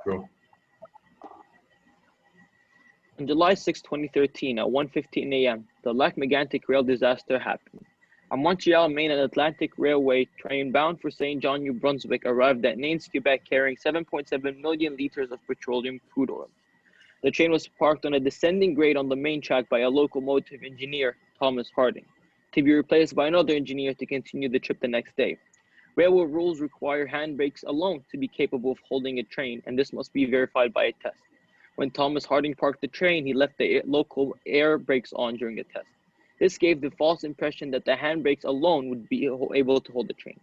Go. On July 6, 2013, at 1:15 a.m., the Lac-Mégantic rail disaster happened. A Montreal, Maine and Atlantic Railway train bound for Saint John, New Brunswick arrived at Nains, Quebec carrying 7.7 million liters of petroleum crude oil. The train was parked on a descending grade on the main track by a locomotive engineer, Thomas Harding, to be replaced by another engineer to continue the trip the next day. Railway rules require handbrakes alone to be capable of holding a train, and this must be verified by a test. When Thomas Harding parked the train, he left the local air brakes on during the test. This gave the false impression that the handbrakes alone would be able to hold the train.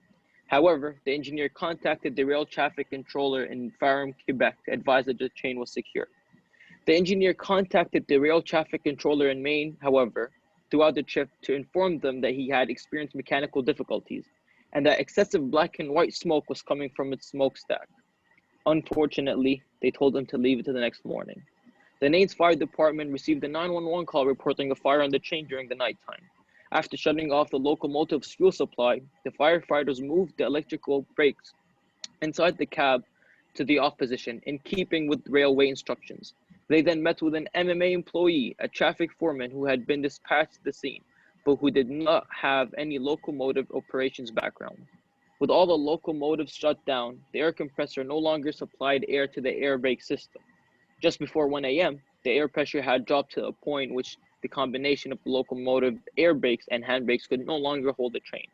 However, the engineer contacted the rail traffic controller in Ferrum, Quebec to advise that the train was secure. The engineer contacted the rail traffic controller in Maine, however, throughout the trip to inform them that he had experienced mechanical difficulties and that excessive black and white smoke was coming from its smokestack. Unfortunately, they told him to leave it to the next morning. The Nains Fire Department received a 911 call reporting a fire on the train during the nighttime. After shutting off the locomotive's fuel supply, the firefighters moved the electrical brakes inside the cab to the off position, in keeping with railway instructions. They then met with an MMA employee, a traffic foreman who had been dispatched to the scene, but who did not have any locomotive operations background. With all the locomotives shut down, the air compressor no longer supplied air to the air brake system. Just before 1 a.m., the air pressure had dropped to a point which the combination of the locomotive air brakes and hand brakes could no longer hold the train,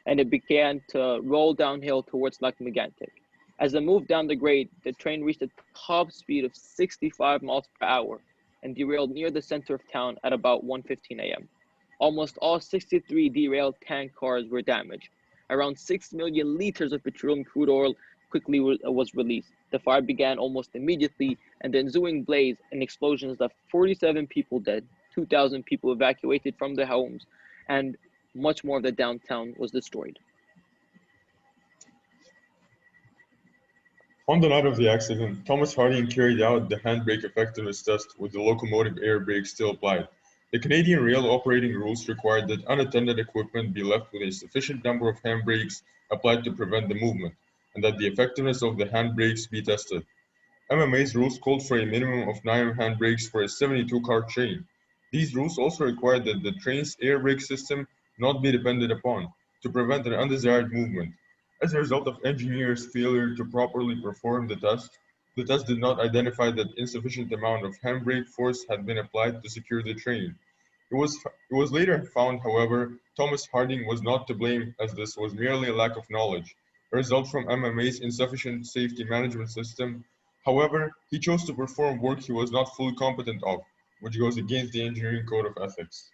and it began to roll downhill towards Lac-Mégantic. As it moved down the grade, the train reached a top speed of 65 miles per hour and derailed near the center of town at about 1:15 a.m. Almost all 63 derailed tank cars were damaged. Around 6 million liters of petroleum crude oil quickly was released. The fire began almost immediately, and the ensuing blaze and explosions left 47 people dead, 2,000 people evacuated from their homes, and much more of the downtown was destroyed. On the night of the accident, Thomas Harding carried out the handbrake effectiveness test with the locomotive air brake still applied. The Canadian rail operating rules required that unattended equipment be left with a sufficient number of handbrakes applied to prevent the movement, and that the effectiveness of the handbrakes be tested. MMA's rules called for a minimum of 9 handbrakes for a 72-car train. These rules also required that the train's air brake system not be depended upon to prevent an undesired movement. As a result of engineers' failure to properly perform the test did not identify that insufficient amount of handbrake force had been applied to secure the train. It was later found, however, Thomas Harding was not to blame, as this was merely a lack of knowledge, a result from MMA's insufficient safety management system. However, he chose to perform work he was not fully competent of, which goes against the engineering code of ethics.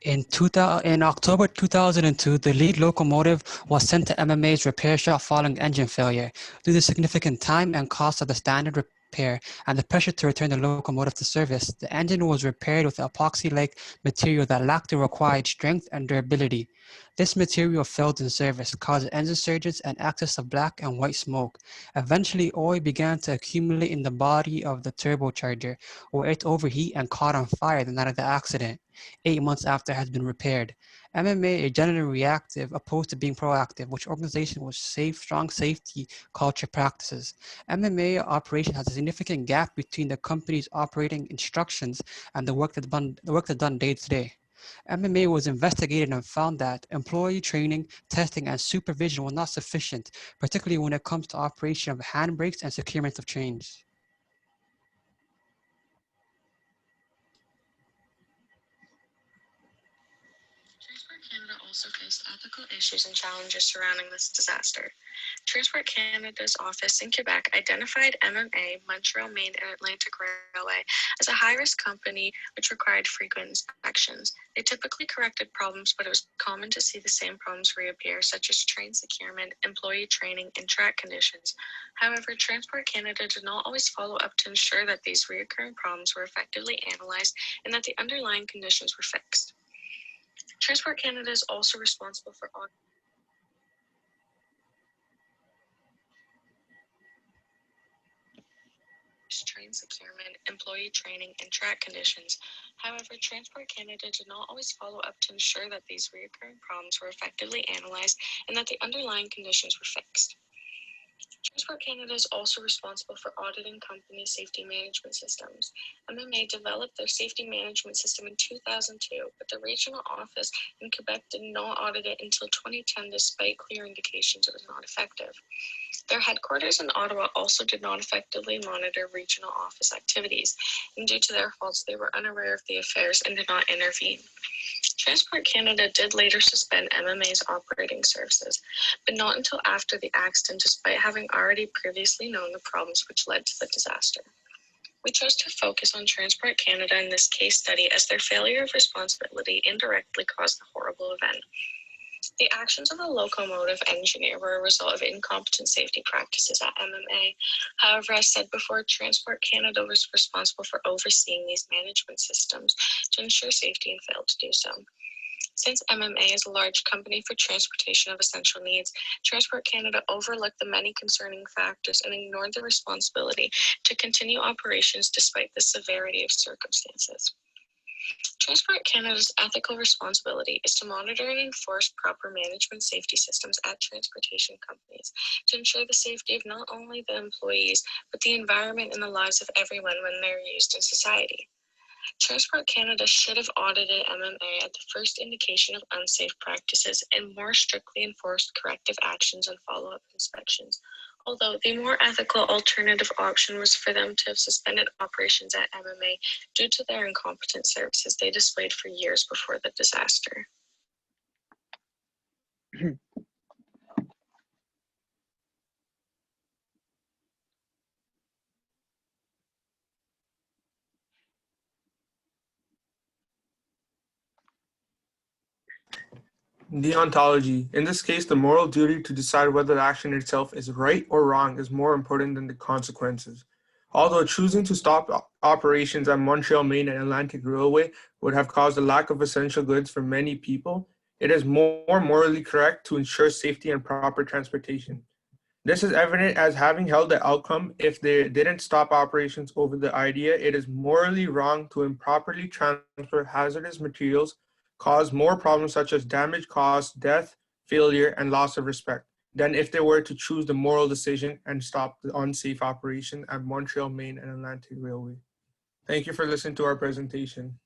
In October 2002, the lead locomotive was sent to MMA's repair shop following engine failure. Due to significant time and cost of the standard repair and the pressure to return the locomotive to service, the engine was repaired with epoxy-like material that lacked the required strength and durability. This material failed in service, causing engine surges and excess of black and white smoke. Eventually, oil began to accumulate in the body of the turbocharger, where it overheated and caught on fire the night of the accident. 8 months after it has been repaired. MMA is generally reactive opposed to being proactive, which organization with strong safety culture practices. MMA operation has a significant gap between the company's operating instructions and the work that's done day to day. MMA was investigated and found that employee training, testing, and supervision was not sufficient, particularly when it comes to operation of handbrakes and securement of trains. Canada also faced ethical issues and challenges surrounding this disaster. Transport Canada's office in Quebec identified MMA, Montreal, Maine, and Atlantic Railway as a high-risk company which required frequent inspections. They typically corrected problems, but it was common to see the same problems reappear, such as train securement, employee training, and track conditions. However, Transport Canada did not always follow up to ensure that these recurring problems were effectively analyzed and that the underlying conditions were fixed. Transport Canada is also responsible for train securement, employee training, and track conditions. However, Transport Canada did not always follow up to ensure that these recurring problems were effectively analyzed and that the underlying conditions were fixed. Transport Canada is also responsible for auditing company safety management systems. MMA developed their safety management system in 2002, but the regional office in Quebec did not audit it until 2010 despite clear indications it was not effective. Their headquarters in Ottawa also did not effectively monitor regional office activities, and due to their faults, they were unaware of the affairs and did not intervene. Transport Canada did later suspend MMA's operating services, but not until after the accident, despite having already previously known the problems which led to the disaster. We chose to focus on Transport Canada in this case study as their failure of responsibility indirectly caused the horrible event. The actions of the locomotive engineer were a result of incompetent safety practices at MMA. However, as said before, Transport Canada was responsible for overseeing these management systems to ensure safety and failed to do so. Since MMA is a large company for transportation of essential needs, Transport Canada overlooked the many concerning factors and ignored the responsibility to continue operations despite the severity of circumstances. Transport Canada's ethical responsibility is to monitor and enforce proper management safety systems at transportation companies to ensure the safety of not only the employees, but the environment and the lives of everyone when they're used in society. Transport Canada should have audited MMA at the first indication of unsafe practices and more strictly enforced corrective actions and follow-up inspections. Although the more ethical alternative option was for them to have suspended operations at MMA due to their incompetent services they displayed for years before the disaster. Deontology. In this case, the moral duty to decide whether the action itself is right or wrong is more important than the consequences. Although choosing to stop operations at Montreal Main and Atlantic Railway would have caused a lack of essential goods for many people, it is more morally correct to ensure safety and proper transportation. This is evident as having held the outcome if they didn't stop operations over the idea it is morally wrong to improperly transfer hazardous materials, cause more problems such as damage caused, death, failure, and loss of respect than if they were to choose the moral decision and stop the unsafe operation at Montreal Main and Atlantic Railway. Thank you for listening to our presentation.